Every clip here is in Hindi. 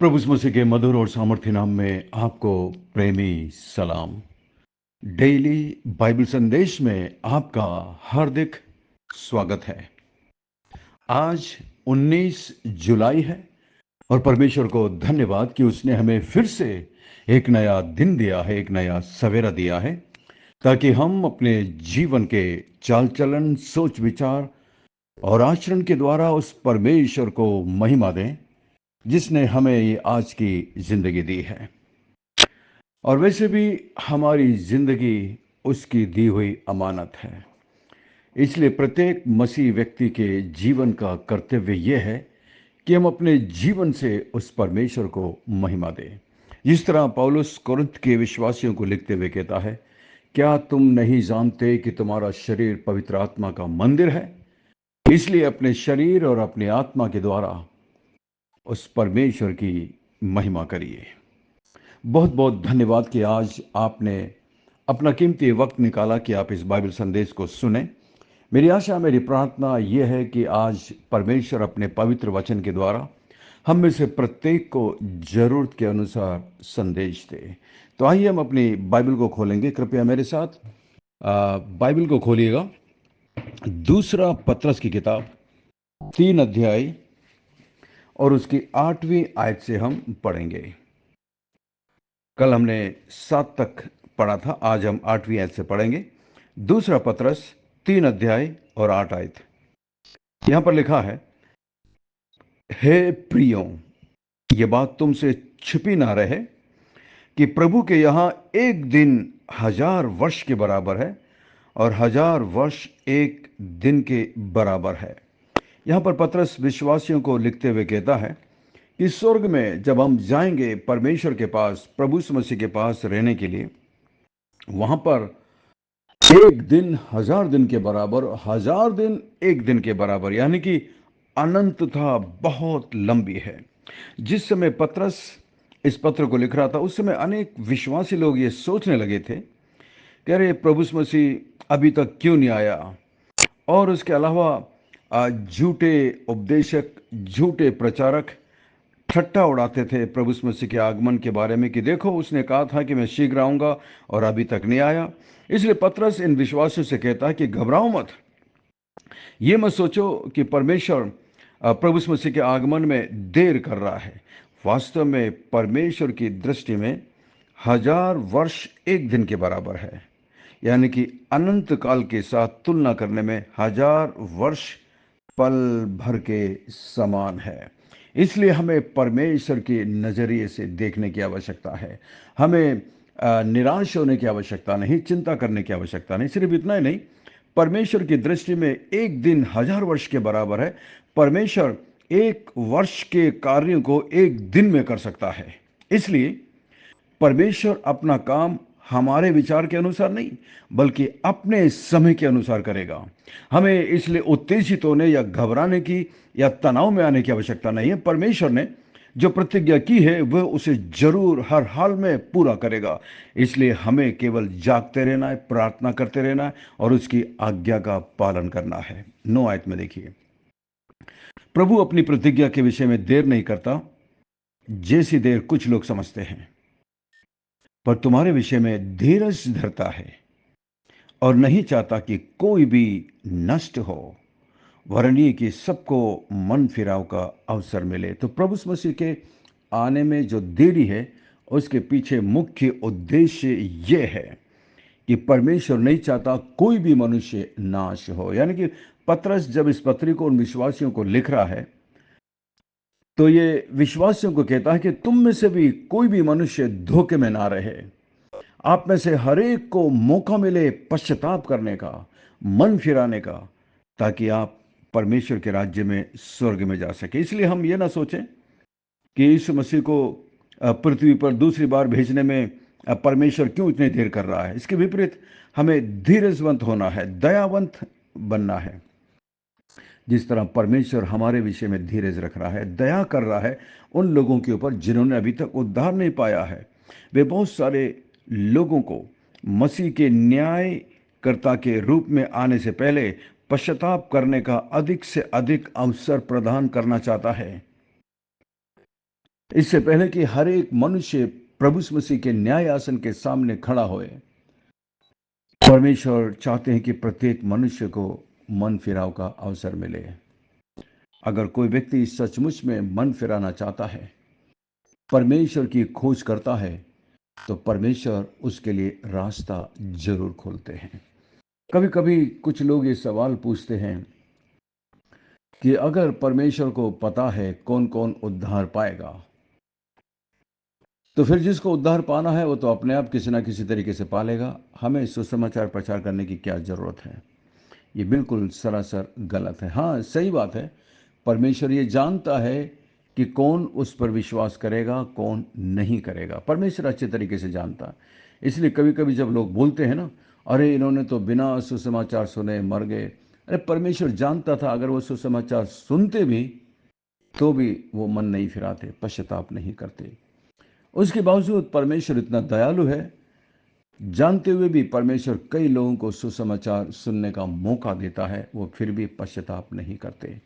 प्रभु यीशु मसीह के मधुर और सामर्थ्य नाम में आपको प्रेमी सलाम। डेली बाइबल संदेश में आपका हार्दिक स्वागत है। आज 19 जुलाई है और परमेश्वर को धन्यवाद कि उसने हमें फिर से एक नया दिन दिया है, एक नया सवेरा दिया है, ताकि हम अपने जीवन के चाल चलन, सोच विचार और आचरण के द्वारा उस परमेश्वर को महिमा दें जिसने हमें ये आज की जिंदगी दी है। और वैसे भी हमारी जिंदगी उसकी दी हुई अमानत है। इसलिए प्रत्येक मसीह व्यक्ति के जीवन का कर्तव्य यह है कि हम अपने जीवन से उस परमेश्वर को महिमा दें। जिस तरह पौलुस कोरिन्थ के विश्वासियों को लिखते हुए कहता है, क्या तुम नहीं जानते कि तुम्हारा शरीर पवित्र आत्मा का मंदिर है, इसलिए अपने शरीर और अपनी आत्मा के द्वारा उस परमेश्वर की महिमा करिए। बहुत बहुत धन्यवाद कि आज आपने अपना कीमती वक्त निकाला कि आप इस बाइबल संदेश को सुने। मेरी आशा, मेरी प्रार्थना यह है कि आज परमेश्वर अपने पवित्र वचन के द्वारा हम में से प्रत्येक को जरूरत के अनुसार संदेश दे। तो आइए हम अपनी बाइबल को खोलेंगे। कृपया मेरे साथ बाइबल को खोलिएगा। दूसरा पत्रस की किताब 3 अध्याय और उसकी 8वीं आयत से हम पढ़ेंगे। कल हमने 7 तक पढ़ा था, आज हम 8वीं आयत से पढ़ेंगे। दूसरा पत्रस 3 अध्याय और 8 आयत। यहां पर लिखा है, हे प्रियो, ये बात तुमसे छिपी ना रहे कि प्रभु के यहां एक दिन 1000 वर्ष के बराबर है और 1000 वर्ष एक दिन के बराबर है। यहां पर पत्रस विश्वासियों को लिखते हुए कहता है कि स्वर्ग में जब हम जाएंगे परमेश्वर के पास, प्रभु यीशु मसीह के पास रहने के लिए, वहां पर एक दिन 1000 दिन के बराबर, 1000 दिन एक दिन के बराबर, यानी कि अनंतता बहुत लंबी है। जिस समय पत्रस इस पत्र को लिख रहा था, उस समय अनेक विश्वासी लोग ये सोचने लगे थे कि अरे, प्रभु यीशु मसीह अभी तक क्यों नहीं आया। और उसके अलावा झूठे उपदेशक, झूठे प्रचारक ठट्टा उड़ाते थे प्रभु यीशु मसीह के आगमन के बारे में कि देखो, उसने कहा था कि मैं शीघ्र आऊंगा और अभी तक नहीं आया। इसलिए पत्रस इन विश्वासियों से कहता है कि घबराओ मत, ये मत सोचो कि परमेश्वर प्रभु यीशु मसीह के आगमन में देर कर रहा है। वास्तव में परमेश्वर की दृष्टि में 1000 वर्ष एक दिन के बराबर है, यानी कि अनंत काल के साथ तुलना करने में 1000 वर्ष पल भर के समान है। इसलिए हमें परमेश्वर के नजरिए से देखने की आवश्यकता है। हमें निराश होने की आवश्यकता नहीं, चिंता करने की आवश्यकता नहीं। सिर्फ इतना ही नहीं, परमेश्वर की दृष्टि में एक दिन 1000 वर्ष के बराबर है। परमेश्वर एक वर्ष के कार्यों को एक दिन में कर सकता है। इसलिए परमेश्वर अपना काम हमारे विचार के अनुसार नहीं, बल्कि अपने समय के अनुसार करेगा। हमें इसलिए उत्तेजित होने या घबराने की या तनाव में आने की आवश्यकता नहीं है। परमेश्वर ने जो प्रतिज्ञा की है वह उसे जरूर हर हाल में पूरा करेगा। इसलिए हमें केवल जागते रहना है, प्रार्थना करते रहना है और उसकी आज्ञा का पालन करना है। 9 आयत में देखिए, प्रभु अपनी प्रतिज्ञा के विषय में देर नहीं करता, जैसी देर कुछ लोग समझते हैं, पर तुम्हारे विषय में धीरज धरता है और नहीं चाहता कि कोई भी नष्ट हो, वरन ये कि सबको मन फिराव का अवसर मिले। तो प्रभु यीशु मसीह के आने में जो देरी है, उसके पीछे मुख्य उद्देश्य ये है कि परमेश्वर नहीं चाहता कोई भी मनुष्य नाश हो। यानी कि पत्रस जब इस पत्री को उन विश्वासियों को लिख रहा है, तो ये विश्वासियों को कहता है कि तुम में से भी कोई भी मनुष्य धोखे में ना रहे। आप में से हर एक को मौका मिले पश्चाताप करने का, मन फिराने का, ताकि आप परमेश्वर के राज्य में, स्वर्ग में जा सके। इसलिए हम ये ना सोचें कि यीशु मसीह को पृथ्वी पर दूसरी बार भेजने में परमेश्वर क्यों इतनी देर कर रहा है। इसके विपरीत हमें धीरजवंत होना है, दयावंत बनना है। जिस तरह परमेश्वर हमारे विषय में धीरज रख रहा है, दया कर रहा है उन लोगों के ऊपर जिन्होंने अभी तक उद्धार नहीं पाया है। वे बहुत सारे लोगों को मसीह के न्यायकर्ता के रूप में आने से पहले पश्चाताप करने का अधिक से अधिक अवसर प्रदान करना चाहता है। इससे पहले कि हर एक मनुष्य प्रभु यीशु मसीह के न्याय आसन के सामने खड़ा होए, परमेश्वर चाहते हैं कि प्रत्येक मनुष्य को मन फिराव का अवसर मिले। अगर कोई व्यक्ति सचमुच में मन फिराना चाहता है, परमेश्वर की खोज करता है, तो परमेश्वर उसके लिए रास्ता जरूर खोलते हैं। कभी कभी कुछ लोग ये सवाल पूछते हैं कि अगर परमेश्वर को पता है कौन कौन उद्धार पाएगा, तो फिर जिसको उद्धार पाना है वो तो अपने आप किसी ना किसी तरीके से पालेगा, हमें सुसमाचार प्रचार करने की क्या जरूरत है। ये बिल्कुल सरासर गलत है। हाँ, सही बात है, परमेश्वर ये जानता है कि कौन उस पर विश्वास करेगा, कौन नहीं करेगा। परमेश्वर अच्छे तरीके से जानता है। इसलिए कभी कभी जब लोग बोलते हैं ना, अरे इन्होंने तो बिना सुसमाचार सुने मर गए, अरे परमेश्वर जानता था अगर वो सुसमाचार सुनते भी तो भी वो मन नहीं फिराते, पश्चाताप नहीं करते। उसके बावजूद परमेश्वर इतना दयालु है, जानते हुए भी परमेश्वर कई लोगों को सुसमाचार सुनने का मौका देता है, वो फिर भी पश्चाताप नहीं करते।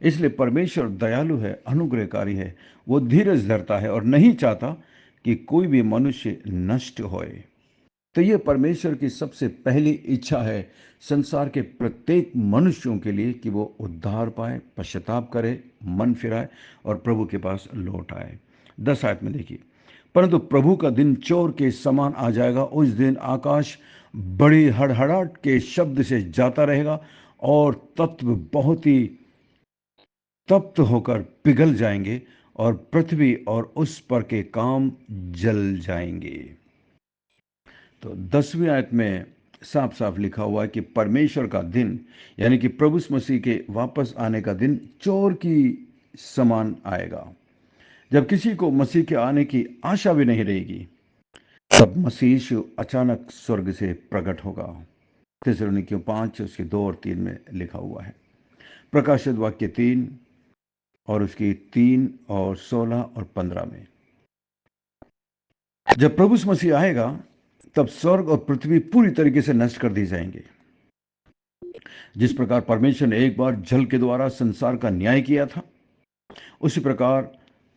इसलिए परमेश्वर दयालु है, अनुग्रहकारी है, वो धीरज धरता है और नहीं चाहता कि कोई भी मनुष्य नष्ट होए। तो ये परमेश्वर की सबसे पहली इच्छा है संसार के प्रत्येक मनुष्यों के लिए कि वो उद्धार पाए, पश्चाताप करे, मन फिराए और प्रभु के पास लौट आए। 10 आयत में देखिए, परंतु प्रभु का दिन चोर के समान आ जाएगा। उस दिन आकाश बड़ी हड़हड़ाहट के शब्द से जाता रहेगा और तत्व बहुत ही तप्त होकर पिघल जाएंगे और पृथ्वी और उस पर के काम जल जाएंगे। तो 10वीं आयत में साफ साफ लिखा हुआ है कि परमेश्वर का दिन यानी कि प्रभु मसीह के वापस आने का दिन चोर की समान आएगा। जब किसी को मसीह के आने की आशा भी नहीं रहेगी, तब मसीह यीशु अचानक स्वर्ग से प्रकट होगा। थिस्सलुनीकियों 5 उसके 2 और 3 में लिखा हुआ है। प्रकाशित वाक्य 3 और उसकी 3 और 16 और 15 में, जब प्रभु मसीह आएगा तब स्वर्ग और पृथ्वी पूरी तरीके से नष्ट कर दी जाएंगे। जिस प्रकार परमेश्वर ने एक बार जल के द्वारा संसार का न्याय किया था, उसी प्रकार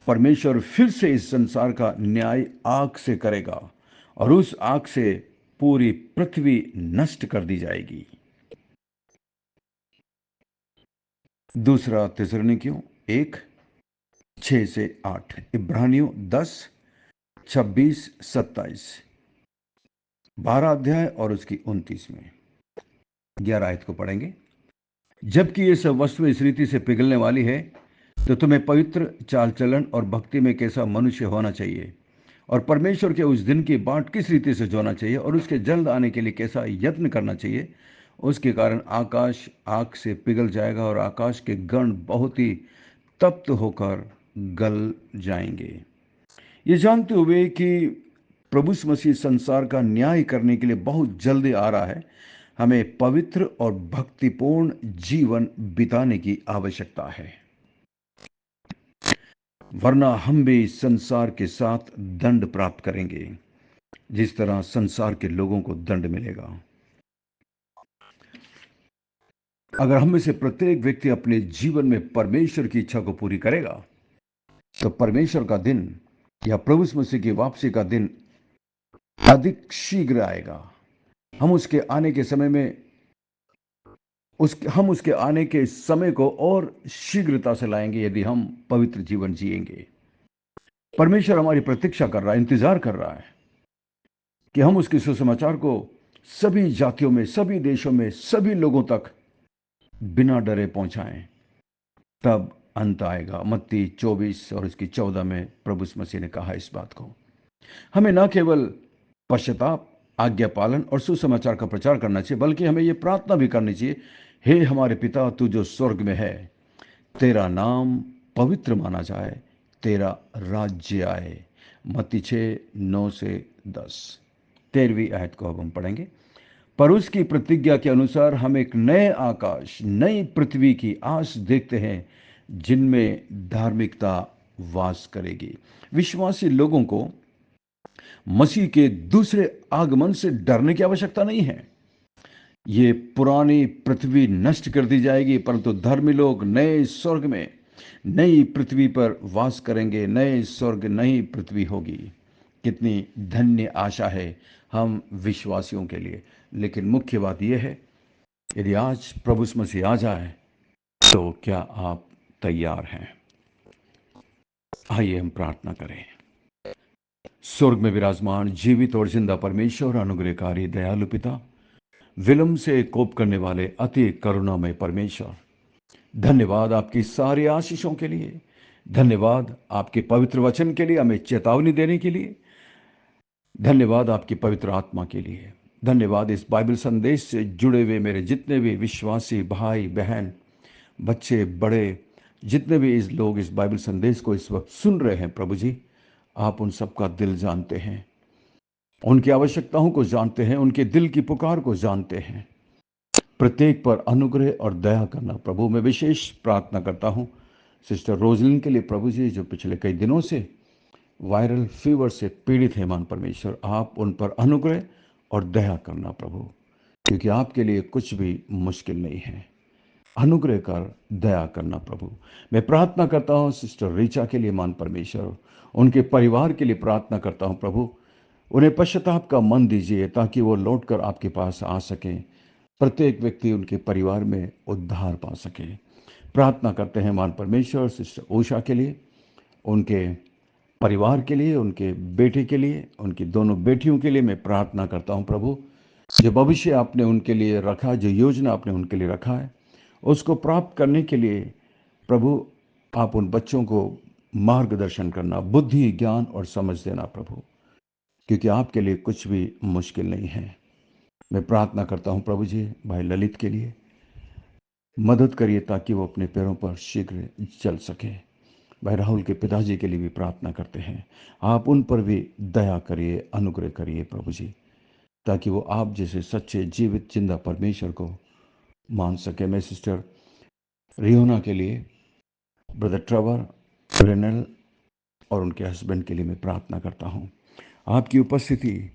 परमेश्वर फिर से इस संसार का न्याय आग से करेगा और उस आग से पूरी पृथ्वी नष्ट कर दी जाएगी। दूसरा थिस्सलुनीकियों 1 6 से 8, इब्रानियों 10 26 27, 12 अध्याय और उसकी 29 में 11 आयत को पढ़ेंगे। जबकि ये सब वस्तुएं इस रीति से पिघलने वाली है, तो तुम्हें पवित्र चाल चलन और भक्ति में कैसा मनुष्य होना चाहिए और परमेश्वर के उस दिन की बाट किस रीति से जोना चाहिए और उसके जल्द आने के लिए कैसा यत्न करना चाहिए। उसके कारण आकाश आग से पिघल जाएगा और आकाश के गण बहुत ही तप्त होकर गल जाएंगे। ये जानते हुए कि प्रभु मसीह संसार का न्याय करने के लिए बहुत जल्दी आ रहा है, हमें पवित्र और भक्तिपूर्ण जीवन बिताने की आवश्यकता है, वरना हम भी संसार के साथ दंड प्राप्त करेंगे जिस तरह संसार के लोगों को दंड मिलेगा। अगर हम में से प्रत्येक व्यक्ति अपने जीवन में परमेश्वर की इच्छा को पूरी करेगा, तो परमेश्वर का दिन या प्रभु मसीह की वापसी का दिन अधिक शीघ्र आएगा। हम उसके आने के समय में हम उसके आने के समय को और शीघ्रता से लाएंगे यदि हम पवित्र जीवन जिएंगे। परमेश्वर हमारी प्रतीक्षा कर रहा है, इंतजार कर रहा है कि हम उसके सुसमाचार को सभी जातियों में, सभी देशों में, सभी लोगों तक बिना डरे पहुंचाएं। तब अंत आएगा। मत्ती 24 और इसकी 14 में प्रभु मसीह ने कहा इस बात को। हमें न केवल पश्चाताप, आज्ञा पालन और सुसमाचार का प्रचार करना चाहिए, बल्कि हमें यह प्रार्थना भी करनी चाहिए, हे हमारे पिता तू जो स्वर्ग में है, तेरा नाम पवित्र माना जाए, तेरा राज्य आए। मत्ती 6 9 से 10। 13वीं आयत को अब हम पढ़ेंगे। पर उसकी प्रतिज्ञा के अनुसार हम एक नए आकाश, नई पृथ्वी की आस देखते हैं जिनमें धार्मिकता वास करेगी। विश्वासी लोगों को मसीह के दूसरे आगमन से डरने की आवश्यकता नहीं है। ये पुरानी पृथ्वी नष्ट कर दी जाएगी, परंतु धर्मी लोग नए स्वर्ग में नई पृथ्वी पर वास करेंगे, नए स्वर्ग नई पृथ्वी होगी। कितनी धन्य आशा है हम विश्वासियों के लिए। लेकिन मुख्य बात यह है, यदि आज प्रभु यीशु मसीह आ जाए तो क्या आप तैयार हैं? आइए हम प्रार्थना करें। स्वर्ग में विराजमान जीवित और जिंदा परमेश्वर, अनुग्रहकारी दयालु पिता, विलंब से कोप करने वाले अति करुणामय परमेश्वर, धन्यवाद आपकी सारी आशीषों के लिए। धन्यवाद आपके पवित्र वचन के लिए, हमें चेतावनी देने के लिए। धन्यवाद आपकी पवित्र आत्मा के लिए। धन्यवाद इस बाइबल संदेश से जुड़े हुए मेरे जितने भी विश्वासी भाई बहन, बच्चे बड़े, जितने भी इस लोग इस बाइबल संदेश को इस वक्त सुन रहे हैं, प्रभु जी आप उन सबका दिल जानते हैं, उनकी आवश्यकताओं को जानते हैं, उनके दिल की पुकार को जानते हैं। प्रत्येक पर अनुग्रह और दया करना प्रभु। मैं विशेष प्रार्थना करता हूँ सिस्टर रोजलिन के लिए प्रभु जी, जो पिछले कई दिनों से वायरल फीवर से पीड़ित है। मान परमेश्वर आप उन पर अनुग्रह और दया करना प्रभु, क्योंकि आपके लिए कुछ भी मुश्किल नहीं है। अनुग्रह कर, दया करना प्रभु। मैं प्रार्थना करता हूँ सिस्टर रीचा के लिए, मान परमेश्वर उनके परिवार के लिए प्रार्थना करता हूँ प्रभु। उन्हें पश्चाताप का मन दीजिए ताकि वो लौटकर आपके पास आ सकें। प्रत्येक व्यक्ति उनके परिवार में उद्धार पा सके। प्रार्थना करते हैं मान परमेश्वर सिस्टर उषा के लिए, उनके परिवार के लिए, उनके बेटे के लिए, उनकी दोनों बेटियों के लिए मैं प्रार्थना करता हूं प्रभु। जो भविष्य आपने उनके लिए रखा, जो योजना आपने उनके लिए रखा है, उसको प्राप्त करने के लिए प्रभु आप उन बच्चों को मार्गदर्शन करना, बुद्धि ज्ञान और समझ देना प्रभु, क्योंकि आपके लिए कुछ भी मुश्किल नहीं है। मैं प्रार्थना करता हूं प्रभु जी भाई ललित के लिए, मदद करिए ताकि वो अपने पैरों पर शीघ्र चल सके। भाई राहुल के पिताजी के लिए भी प्रार्थना करते हैं, आप उन पर भी दया करिए, अनुग्रह करिए प्रभु जी, ताकि वो आप जैसे सच्चे जीवित जिंदा परमेश्वर को मान सके। मैं सिस्टर रियोना के लिए, ब्रदर ट्रेवर, रेनल और उनके हस्बैंड के लिए मैं प्रार्थना करता हूँ। आपकी उपस्थिति,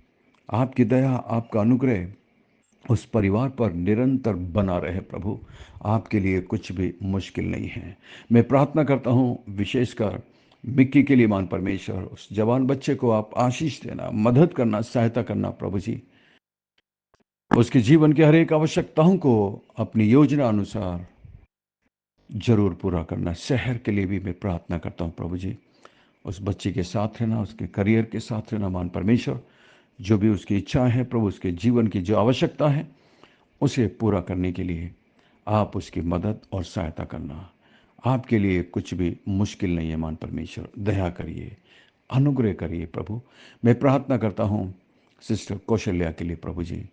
आपकी दया, आपका अनुग्रह उस परिवार पर निरंतर बना रहे प्रभु। आपके लिए कुछ भी मुश्किल नहीं है। मैं प्रार्थना करता हूँ विशेषकर मिक्की के लिए, मान परमेश्वर उस जवान बच्चे को आप आशीष देना, मदद करना, सहायता करना प्रभु जी। उसके जीवन की हर एक आवश्यकताओं को अपनी योजना अनुसार जरूर पूरा करना। शहर के लिए भी मैं प्रार्थना करता हूँ प्रभु जी, उस बच्चे के साथ रहना, उसके करियर के साथ रहना। मान परमेश्वर जो भी उसकी इच्छा है प्रभु, उसके जीवन की जो आवश्यकता है उसे पूरा करने के लिए आप उसकी मदद और सहायता करना। आपके लिए कुछ भी मुश्किल नहीं है। मान परमेश्वर दया करिए, अनुग्रह करिए प्रभु। मैं प्रार्थना करता हूँ सिस्टर कौशल्या के लिए प्रभु जी,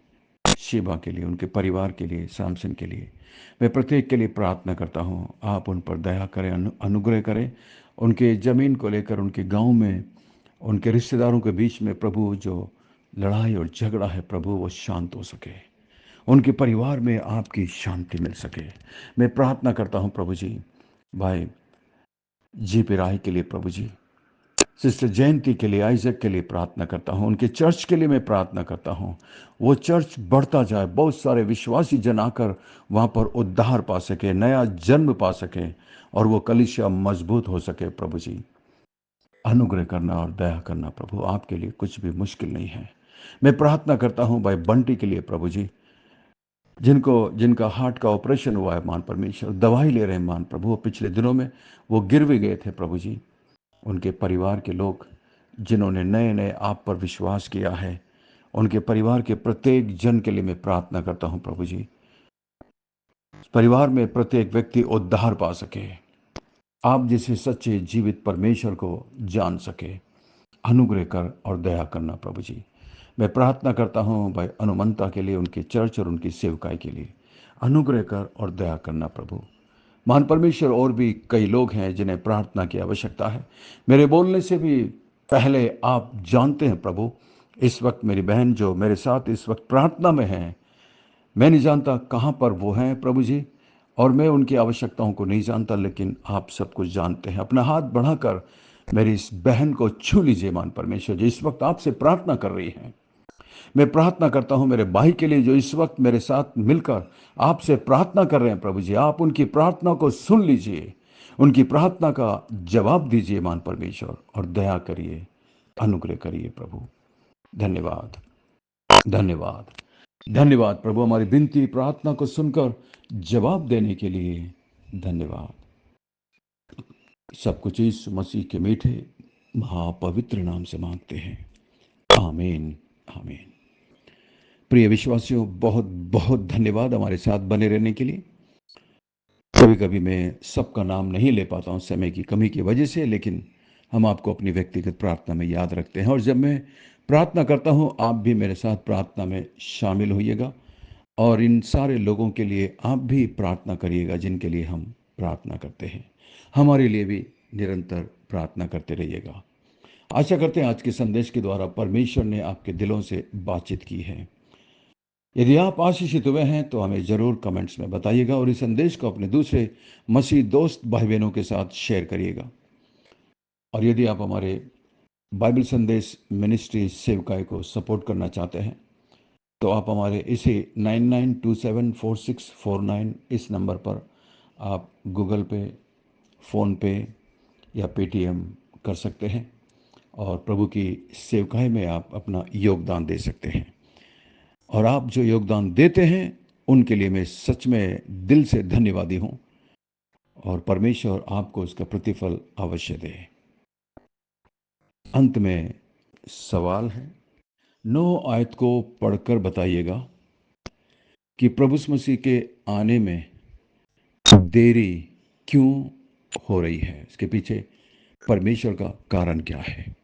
शिवा के लिए, उनके परिवार के लिए, सैमसन के लिए। मैं प्रत्येक के लिए प्रार्थना करता हूँ, आप उन पर दया करें, अनुग्रह करें। उनके ज़मीन को लेकर, उनके गांव में, उनके रिश्तेदारों के बीच में प्रभु जो लड़ाई और झगड़ा है प्रभु, वो शांत हो सके, उनके परिवार में आपकी शांति मिल सके। मैं प्रार्थना करता हूं प्रभु जी भाई जीपी राय के लिए प्रभु जी, सिस्टर जयंती के लिए, आइजक के लिए प्रार्थना करता हूं। उनके चर्च के लिए मैं प्रार्थना करता हूं, वो चर्च बढ़ता जाए, बहुत सारे विश्वासी जन आकर वहां पर उद्धार पा सके, नया जन्म पा सके और वो कलीसिया मजबूत हो सके प्रभु जी। अनुग्रह करना और दया करना प्रभु, आपके लिए कुछ भी मुश्किल नहीं है। मैं प्रार्थना करता हूं भाई बंटी के लिए प्रभु जी, जिनका हार्ट का ऑपरेशन हुआ है, मान परमेश्वर दवाई ले रहे हैं मान प्रभु। पिछले दिनों में वो गिर भी गए थे प्रभु जी। उनके परिवार के लोग जिन्होंने नए नए आप पर विश्वास किया है, उनके परिवार के प्रत्येक जन के लिए मैं प्रार्थना करता हूं प्रभु जी, परिवार में प्रत्येक व्यक्ति उद्धार पा सके, आप जैसे सच्चे जीवित परमेश्वर को जान सके। अनुग्रह कर और दया करना प्रभु जी। मैं प्रार्थना करता हूँ भाई अनुमंता के लिए, उनके चर्च और उनकी सेवकाई के लिए। अनुग्रह कर और दया करना प्रभु। महान परमेश्वर और भी कई लोग हैं जिन्हें प्रार्थना की आवश्यकता है। मेरे बोलने से भी पहले आप जानते हैं प्रभु। इस वक्त मेरी बहन जो मेरे साथ इस वक्त प्रार्थना में है, मैं नहीं जानता कहाँ पर वो हैं प्रभु जी, और मैं उनकी आवश्यकताओं को नहीं जानता, लेकिन आप सब कुछ जानते हैं। अपना हाथ बढ़ाकर मेरी इस बहन को छू लीजिए मान परमेश्वर जो इस वक्त आपसे प्रार्थना कर रही हैं। मैं प्रार्थना करता हूं मेरे भाई के लिए जो इस वक्त मेरे साथ मिलकर आपसे प्रार्थना कर रहे हैं प्रभु जी, आप उनकी प्रार्थना को सुन लीजिए। उनकी प्रार्थना का जवाब दीजिए मान परमेश्वर, और दया करिए, अनुग्रह करिए प्रभु। धन्यवाद, धन्यवाद, धन्यवाद प्रभु, हमारी विनती प्रार्थना को सुनकर जवाब देने के लिए धन्यवाद। सब कुछ यीशु मसीह के मीठे महापवित्र नाम से मांगते हैं, आमीन, आमीन। प्रिय विश्वासियों, बहुत बहुत धन्यवाद हमारे साथ बने रहने के लिए। कभी कभी मैं सबका नाम नहीं ले पाता हूँ समय की कमी की वजह से, लेकिन हम आपको अपनी व्यक्तिगत प्रार्थना में याद रखते हैं। और जब मैं प्रार्थना करता हूँ, आप भी मेरे साथ प्रार्थना में शामिल होइएगा, और इन सारे लोगों के लिए आप भी प्रार्थना करिएगा जिनके लिए हम प्रार्थना करते हैं। हमारे लिए भी निरंतर प्रार्थना करते रहिएगा। आशा करते हैं आज के संदेश के द्वारा परमेश्वर ने आपके दिलों से बातचीत की है। यदि आप आशीषित हुए हैं तो हमें ज़रूर कमेंट्स में बताइएगा, और इस संदेश को अपने दूसरे मसीह दोस्त भाई बहनों के साथ शेयर करिएगा। और यदि आप हमारे बाइबल संदेश मिनिस्ट्री सेवकाई को सपोर्ट करना चाहते हैं तो आप हमारे इसी 99274649 इस नंबर पर आप गूगल पे, फ़ोन पे या पेटीएम कर सकते हैं, और प्रभु की सेवकाई में आप अपना योगदान दे सकते हैं। और आप जो योगदान देते हैं उनके लिए मैं सच में दिल से धन्यवादी हूं, और परमेश्वर आपको इसका प्रतिफल अवश्य दे। अंत में सवाल है, 9 आयत को पढ़कर बताइएगा कि प्रभु यीशु मसीह के आने में देरी क्यों हो रही है, इसके पीछे परमेश्वर का कारण क्या है।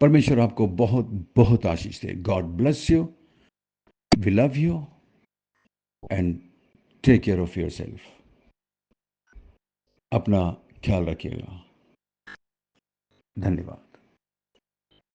परमेश्वर आपको बहुत बहुत आशीष दे। God bless you, we love you, and take care of yourself. अपना ख्याल रखिएगा। धन्यवाद।